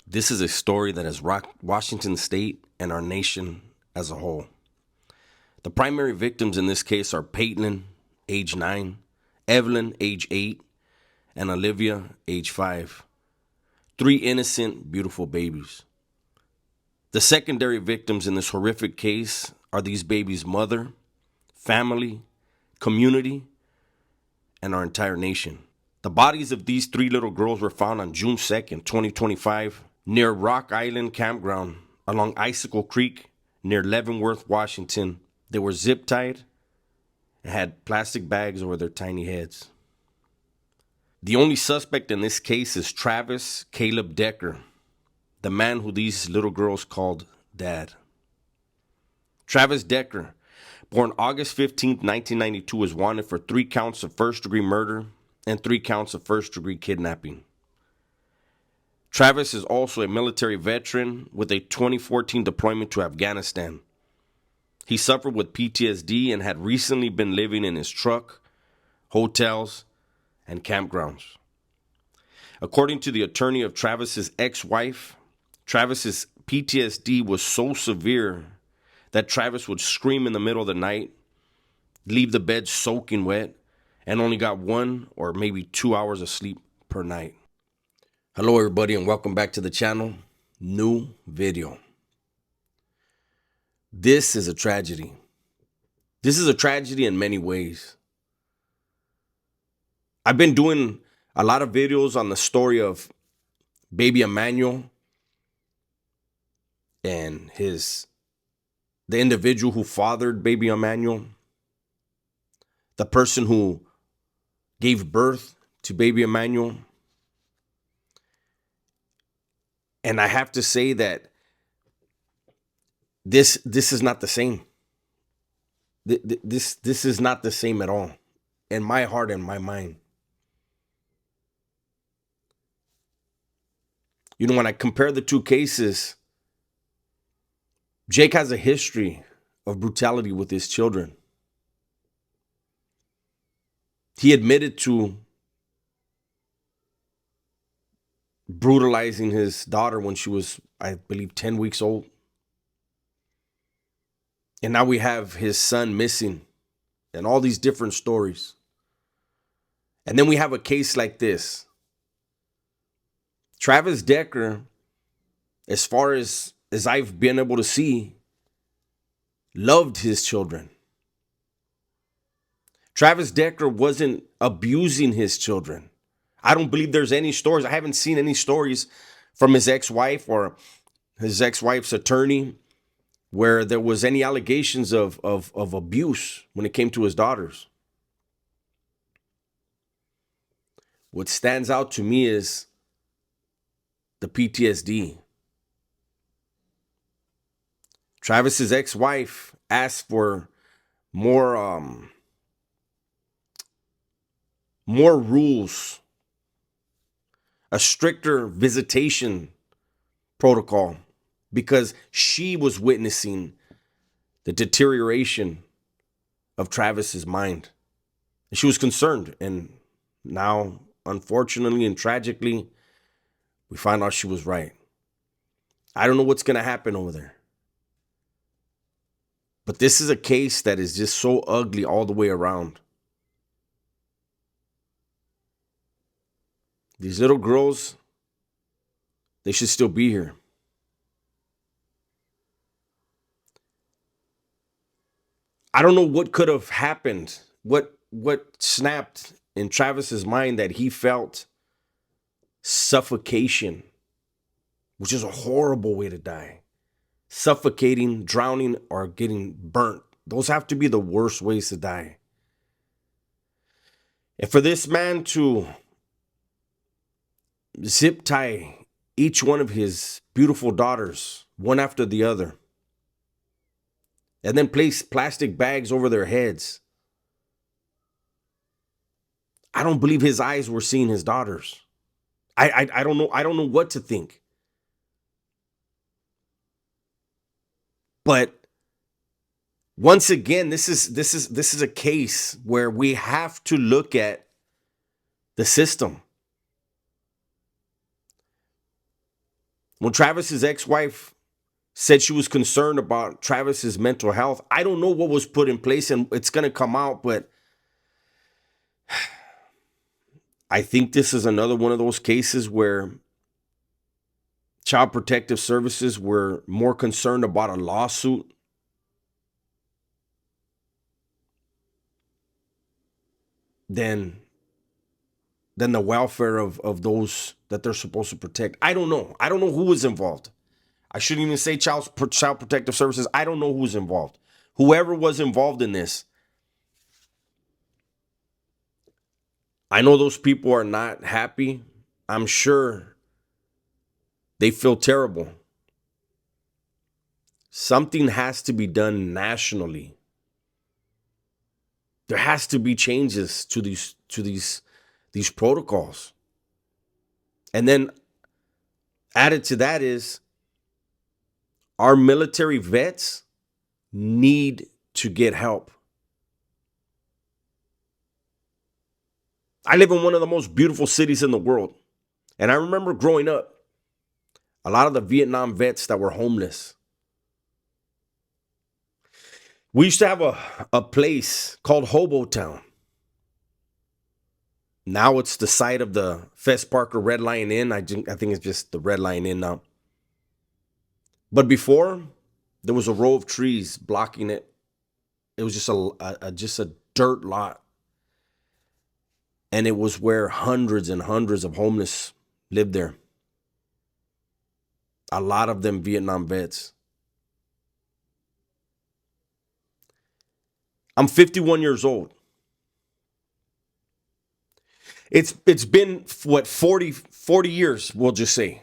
This is a story that has rocked Washington State and our nation as a whole. The primary victims in this case are Peyton, age 9, Evelyn, age 8, and Olivia, age 5. Three innocent, beautiful babies. The secondary victims in this horrific case are these babies' mother, family, community, and our entire nation. The bodies of these three little girls were found on June 2nd, 2025, near Rock Island Campground along Icicle Creek near Leavenworth, Washington. They were zip tied and had plastic bags over their tiny heads. The only suspect in this case is Travis Caleb Decker, the man who these little girls called Dad. Travis Decker, born August 15th, 1992, is wanted for 3 counts of first-degree murder and 3 counts of first-degree kidnapping. Travis is also a military veteran with a 2014 deployment to Afghanistan. He suffered with PTSD and had recently been living in his truck, hotels, and campgrounds. According to the attorney of Travis's ex-wife, Travis's PTSD was so severe that Travis would scream in the middle of the night, leave the bed soaking wet, and only got 1 or maybe 2 hours of sleep per night. Hello everybody and welcome back to the channel. New video. This is a tragedy. This is a tragedy in many ways. I've been doing a lot of videos on the story of baby Emmanuel and the individual who fathered baby Emmanuel, the person who gave birth to baby Emmanuel. And I have to say that this is not the same. This is not the same at all, in my heart and my mind. You know, when I compare the two cases, Jake has a history of brutality with his children. He admitted to brutalizing his daughter when she was, I believe, 10 weeks old. And now we have his son missing and all these different stories. And then we have a case like this. Travis Decker, as far as I've been able to see, loved his children. Travis Decker wasn't abusing his children. I don't believe there's any stories. I haven't seen any stories from his ex-wife or his ex-wife's attorney where there was any allegations of abuse when it came to his daughters. What stands out to me is the PTSD. Travis's ex-wife asked for more rules, a stricter visitation protocol, because she was witnessing the deterioration of Travis's mind. And she was concerned. And now, unfortunately and tragically, we find out she was right. I don't know what's going to happen over there. But this is a case that is just so ugly all the way around. These little girls, they should still be here. I don't know what could have happened, what snapped in Travis's mind that he felt suffocation, which is a horrible way to die. Suffocating, drowning, or getting burnt. Those have to be the worst ways to die. And for this man to zip tie each one of his beautiful daughters, one after the other, and then place plastic bags over their heads. I don't believe his eyes were seeing his daughters. I don't know. I don't know what to think. But once again, this is a case where we have to look at the system. When Travis's ex-wife said she was concerned about Travis's mental health, I don't know what was put in place and it's going to come out, but I think this is another one of those cases where Child Protective Services were more concerned about a lawsuit than the welfare of those that they're supposed to protect. I don't know. I don't know who was involved. I shouldn't even say Child Protective Services. I don't know who was involved. Whoever was involved in this, I know those people are not happy. I'm sure they feel terrible. Something has to be done nationally. There has to be changes to these protocols. And then added to that is our military vets need to get help. I live in one of the most beautiful cities in the world. And I remember growing up, a lot of the Vietnam vets that were homeless. We used to have a place called Hobo Town. Now it's the site of the Fess Parker Red Lion Inn. I think it's just the Red Lion Inn now. But before, there was a row of trees blocking it. It was just a dirt lot. And it was where hundreds and hundreds of homeless lived there. A lot of them Vietnam vets. I'm 51 years old. It's been, what, 40 years, we'll just say,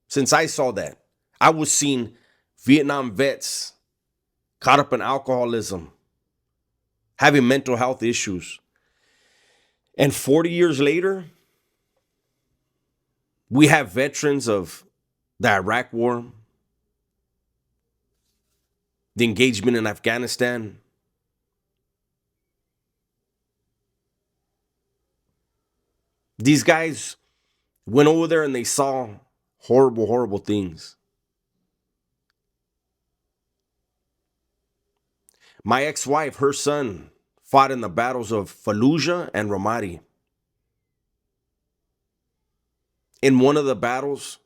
since I saw that. I was seeing Vietnam vets caught up in alcoholism, having mental health issues. And 40 years later, we have veterans of the Iraq War, the engagement in Afghanistan. These guys went over there and they saw horrible, horrible things. My ex-wife, her son, fought in the battles of Fallujah and Ramadi. In one of the battles,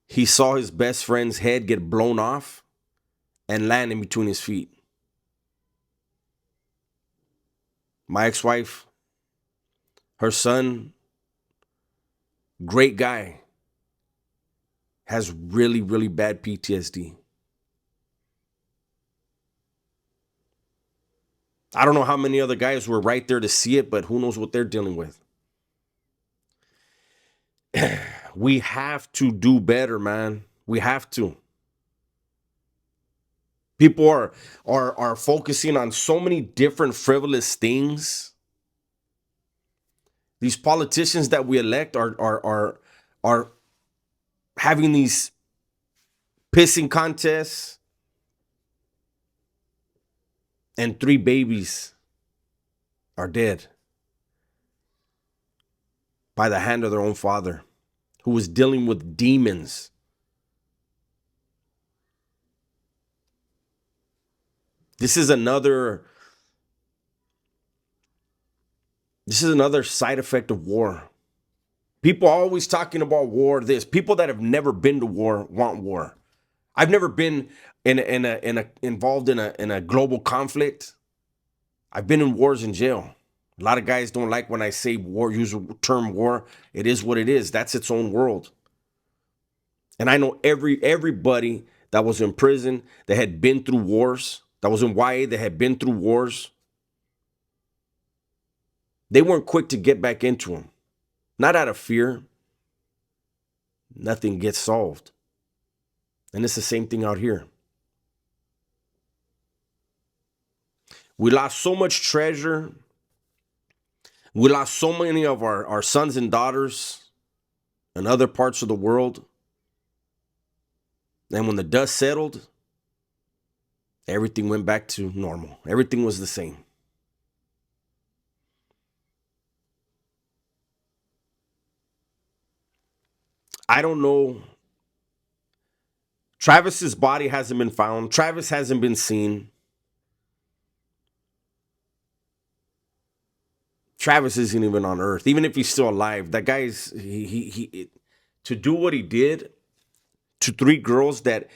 he saw his best friend's head get blown off and land in between his feet. My ex-wife, her son, great guy, has really, really bad PTSD. I don't know how many other guys were right there to see it, but who knows what they're dealing with. We have to do better, man. We have to. People are focusing on so many different frivolous things. These politicians that we elect are having these pissing contests, and 3 babies are dead by the hand of their own father, who was dealing with demons. This is another side effect of war. People are always talking about war. People that have never been to war want war. I've never been involved in a global conflict. I've been in wars in jail. A lot of guys don't like when I say war, use the term war. It is what it is. That's its own world. And I know everybody that was in prison, that had been through wars, that was in YA, that had been through wars. They weren't quick to get back into them. Not out of fear. Nothing gets solved. And it's the same thing out here. We lost so much treasure. We lost so many of our sons and daughters in other parts of the world. And when the dust settled, everything went back to normal. Everything was the same. I don't know. Travis's body hasn't been found. Travis hasn't been seen. Travis isn't even on Earth. Even if he's still alive, that guy's to do what he did to three girls that,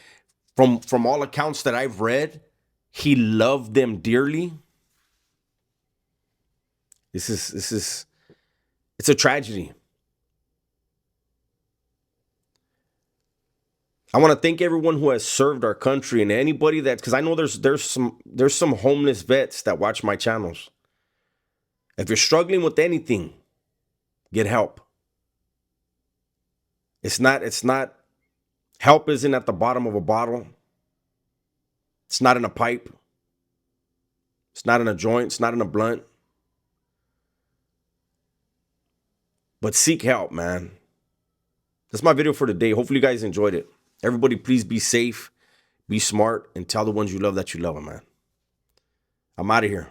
from all accounts that I've read, he loved them dearly. It's a tragedy. I want to thank everyone who has served our country, and anybody that, because I know there's some homeless vets that watch my channels. If you're struggling with anything, get help. It's not help isn't at the bottom of a bottle. It's not in a pipe. It's not in a joint. It's not in a blunt. But seek help, man. That's my video for today. Hopefully you guys enjoyed it. Everybody, please be safe, be smart, and tell the ones you love that you love them, man. I'm out of here.